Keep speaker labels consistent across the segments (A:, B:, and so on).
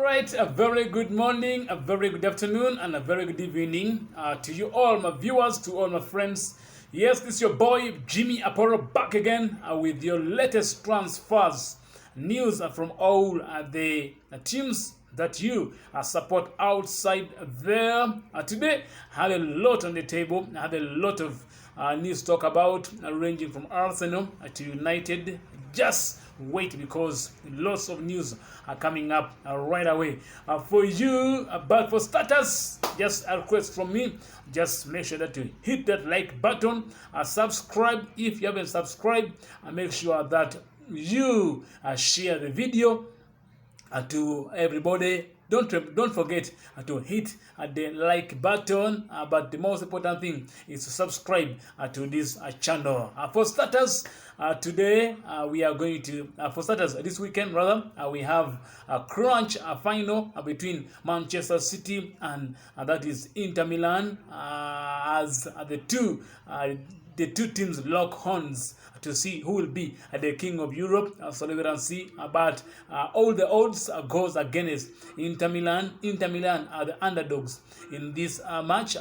A: right, a very good morning, a very good afternoon, and a very good evening to you all, my viewers, to all my friends. Yes, this is your boy Jimmy Aporo back again with your latest transfers news from all the teams that you support outside there. Today, I have a lot on the table. I have a lot of news to talk about, ranging from Arsenal to United. Just wait, because lots of news are coming up right away for you. But for starters, just a request from me: just make sure that you hit that like button, subscribe if you haven't subscribed, and make sure that you share the video to everybody. Don't forget to hit the like button, but the most important thing is to subscribe to this channel. For starters, today we are going to for starters this weekend rather, we have a crunch final between Manchester City and that is Inter Milan, as the two teams lock horns to see who will be the king of Europe. So we will see. But all the odds goes against Inter Milan. Inter Milan are the underdogs in this match.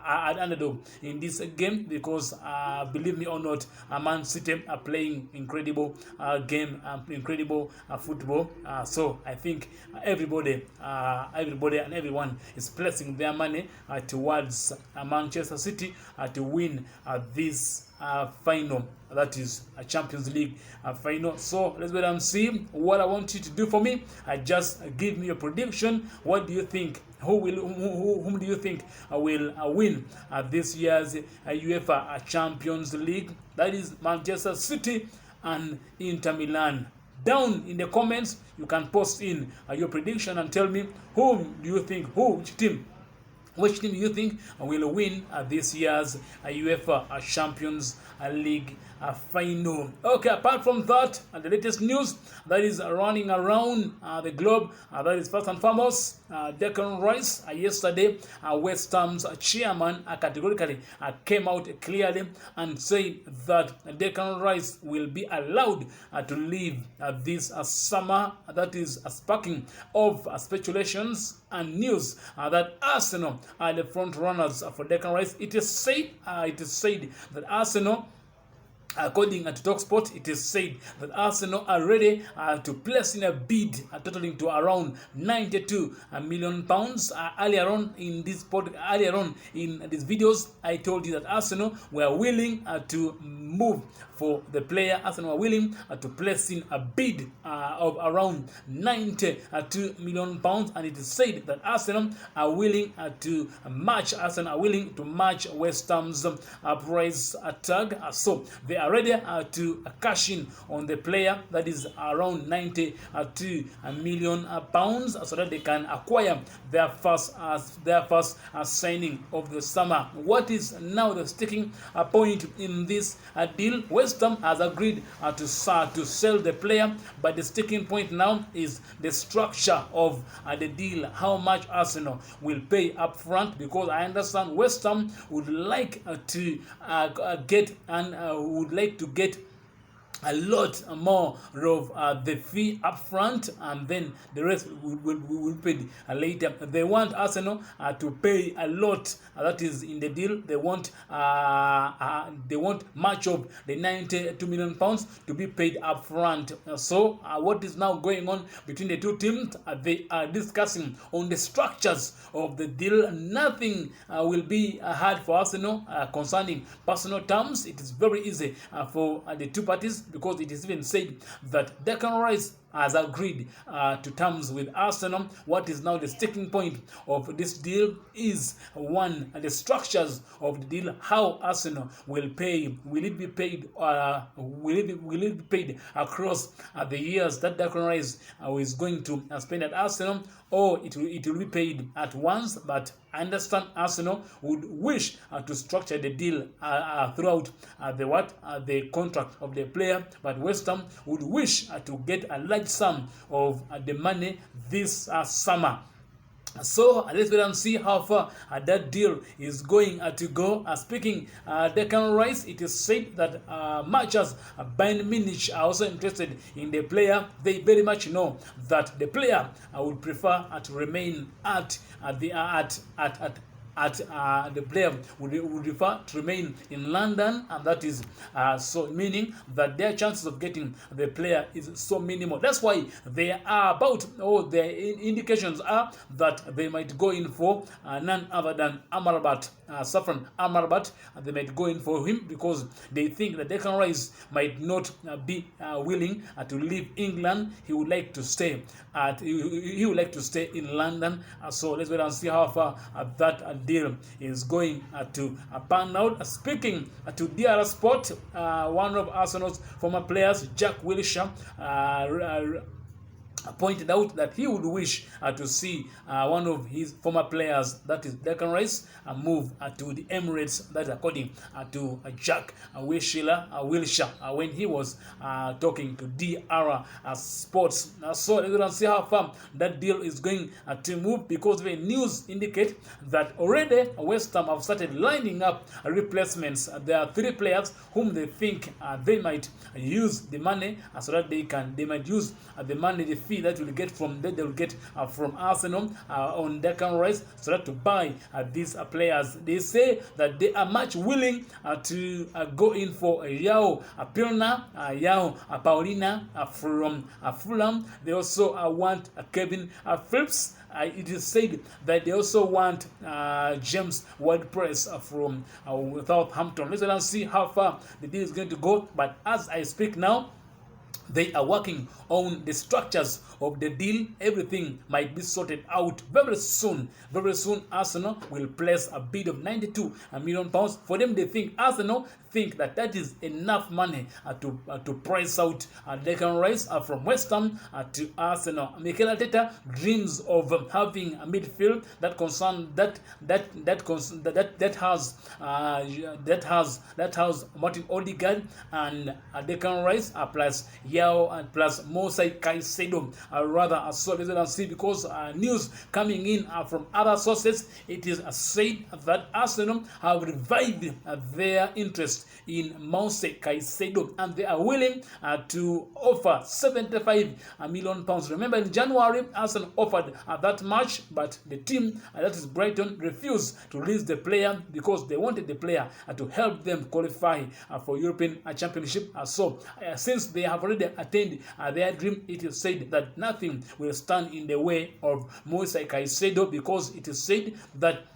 A: Are underdog in this game, because believe me or not, Man City are playing incredible game, incredible football. So I think everybody and everyone is placing their money towards Manchester City to win this final, that is a Champions League final. So let's wait and see. What I want you to do for me, just give me a prediction. What do you think? Whom do you think will win this year's UEFA Champions League? That is Manchester City and Inter Milan. Down in the comments, you can post in your prediction and tell me whom do you think, which team do you think will win this year's UEFA Champions League final? Okay, apart from that, the latest news that is running around the globe, that is first and foremost, Declan Rice. Yesterday, West Ham's chairman categorically came out clearly and said that Declan Rice will be allowed to leave this summer. That is sparking of speculations and news that Arsenal are the front runners for Declan Rice. It is said that Arsenal, according to TalkSport, it is said that Arsenal are ready to place in a bid totaling to around 92 million pounds. Earlier on in these videos, I told you that Arsenal were willing to move for the player. Arsenal were willing to place in a bid of around 92 million pounds, and it is said that Arsenal are willing to match. West Ham's price tag. So they are ready to cash in on the player, that is around 92 million pounds, so that they can acquire their first signing of the summer. What is now the sticking point in this deal? West Ham has agreed to sell the player, but the sticking point now is the structure of the deal. How much Arsenal will pay up front, because I understand West Ham would like to get a lot more of the fee up front, and then the rest will be paid later. They want Arsenal to pay a lot, that is in the deal. They want much of the 92 million pounds to be paid up front. So what is now going on between the two teams? They are discussing on the structures of the deal. Nothing will be hard for Arsenal concerning personal terms. It is very easy for the two parties, because it is even said that Declan Rice has agreed to terms with Arsenal. What is now the sticking point of this deal is, one, the structures of the deal. How Arsenal will pay. Will it be paid across the years that Declan Rice is going to spend at Arsenal, or it will be paid at once? But I understand Arsenal would wish to structure the deal throughout the contract of the player, but West Ham would wish to get a large sum of the money this summer. So let's wait and see how far that deal is going to go. Speaking Declan Rice, it is said that much as Bayern Munich are also interested in the player, they very much know that the player would prefer to remain at the player would refer to remain in London, and that is so meaning that their chances of getting the player is so minimal. That's why they are about, the indications are that they might go in for none other than Amrabat, Safran Amrabat. They might go in for him because they think that Declan Rice might not be willing to leave England. He would like to stay he would like to stay in London. So let's wait and see how far that deal is going to pan out. Speaking to DR Sport, one of Arsenal's former players, Jack Wilshere, pointed out that he would wish to see one of his former players, that is Declan Rice, move to the Emirates. That according to Jack Wilshere, when he was talking to DR Sports. So let's go and see how far that deal is going to move, because the news indicate that already West Ham have started lining up replacements. There are 3 players whom they think they might use the money so that they might use the money, the fee that will get from that they will get from Arsenal on Declan Rice, so that to buy these players. They say that they are much willing to go in for Yao Pilna, Yao Paulina from Fulham. They also want Kevin Phillips. It is said that they also want James Ward-Prowse from Southampton. Let's see how far the deal is going to go. But as I speak now, they are working on the structures of the deal. Everything might be sorted out very soon. Very soon, Arsenal will place a bid of £92 million. For them, they think, Arsenal think that is enough money to price out Declan Rice from West Ham to Arsenal. Mikel Arteta dreams of having a midfield that has Martin Odegaard and Declan Rice plus Yao and plus Mosai Caicedo. Rather, so let's see, because news coming in from other sources, it is said that Arsenal have revived their interest in Mosai Caicedo, and they are willing to offer £75 million. Remember, in January, Arsenal offered that much, but the team, that is Brighton, refused to release the player because they wanted the player to help them qualify for European Championship. So, since they have already attained their dream, it is said that nothing will stand in the way of Mosai Caicedo, because it is said that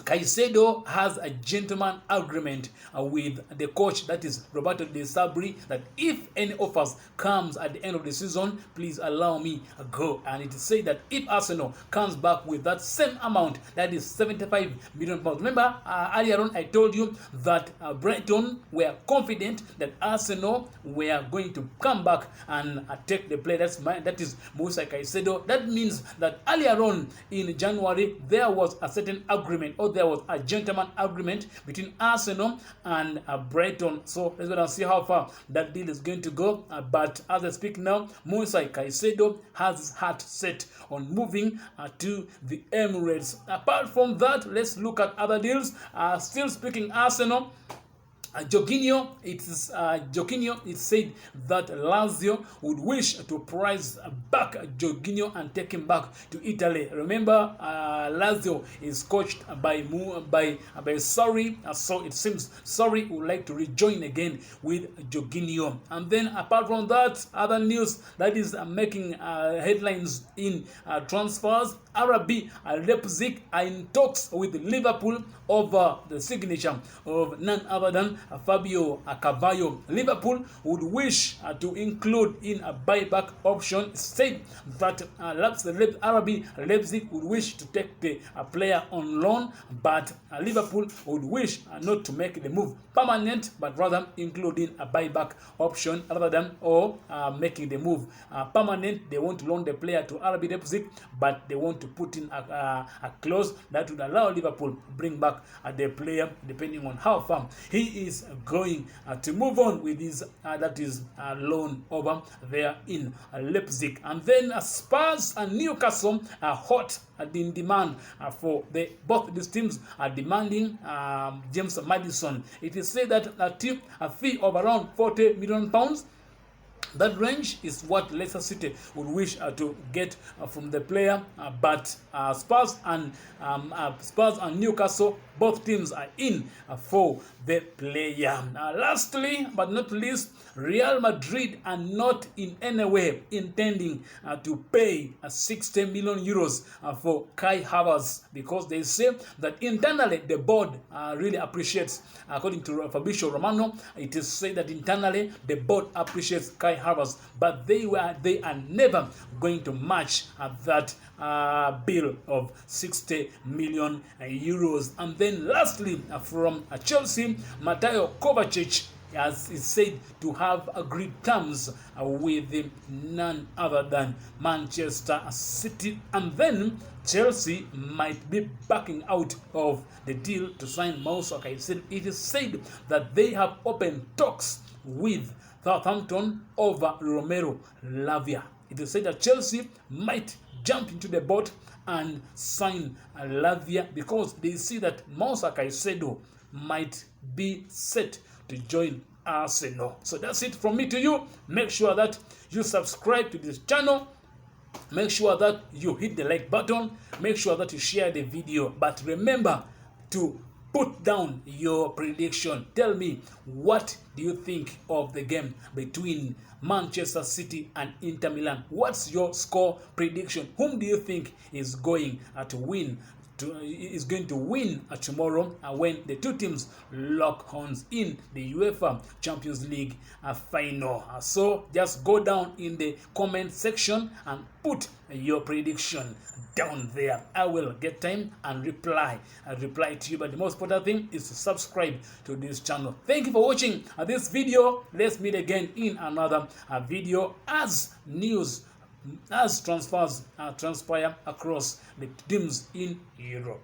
A: Caicedo has a gentleman agreement with the coach, that is Roberto De Sabri, that if any offers comes at the end of the season, please allow me go. And it is said that if Arsenal comes back with that same amount, that is £75 million. Remember, earlier on I told you that Brighton were confident that Arsenal were going to come back and take the player. That is Mosai Caicedo. That means that earlier on in January, there was a certain agreement, or there was a gentleman agreement between Arsenal and Brighton. So let's go and see how far that deal is going to go. But as I speak now, Mosai Caicedo has his heart set on moving to the Emirates. Apart from that, let's look at other deals. Still speaking Arsenal, Jorginho, it's said that Lazio would wish to price back Jorginho and take him back to Italy. Remember, Lazio is coached by Sarri, so it seems Sarri would like to rejoin again with Jorginho. And then, apart from that, other news that is making headlines in transfers: RB Leipzig are in talks with Liverpool over the signature of none other than Fabio Carvalho. Liverpool would wish to include in a buyback option. It said that RB Leipzig would wish to take the player on loan, but Liverpool would wish not to make the move permanent, but rather including a buyback option rather than making the move permanent. They want to loan the player to RB Leipzig, but they want to put in a clause that would allow Liverpool bring back the player depending on how far he is going to move on with his that is loan over there in Leipzig. And then Spurs and Newcastle are hot in demand for both these teams are demanding James Maddison. It is said that a fee of around £40 million. That range is what Leicester City would wish to get from the player, but Spurs and Newcastle, both teams are in for the player. Lastly, but not least, Real Madrid are not in any way intending to pay 60 million euros for Kai Havertz, because they say that internally the board really appreciates, according to Fabrizio Romano, it is said that internally the board appreciates Kai Havertz, but they are never going to match that bill of 60 million euros. And then lastly, from Chelsea, Mateo Kovacic is said to have agreed terms with none other than Manchester City, and then Chelsea might be backing out of the deal to sign Caicedo. It is said that they have opened talks with Southampton over Romero Lavia. It is said that Chelsea might jump into the boat and sign Lavia, because they see that Caicedo might be set to join Arsenal. So that's it from me to you. Make sure that you subscribe to this channel. Make sure that you hit the like button. Make sure that you share the video. But remember to put down your prediction. Tell me, what do you think of the game between Manchester City and Inter Milan? What's your score prediction? Whom do you think is going to win? Is going to win tomorrow when the two teams lock horns in the UEFA Champions League final. So just go down in the comment section and put your prediction down there. I will get time and reply to you, but the most important thing is to subscribe to this channel. Thank you for watching this video. Let's meet again in another video as transfers transpire across the teams in Europe.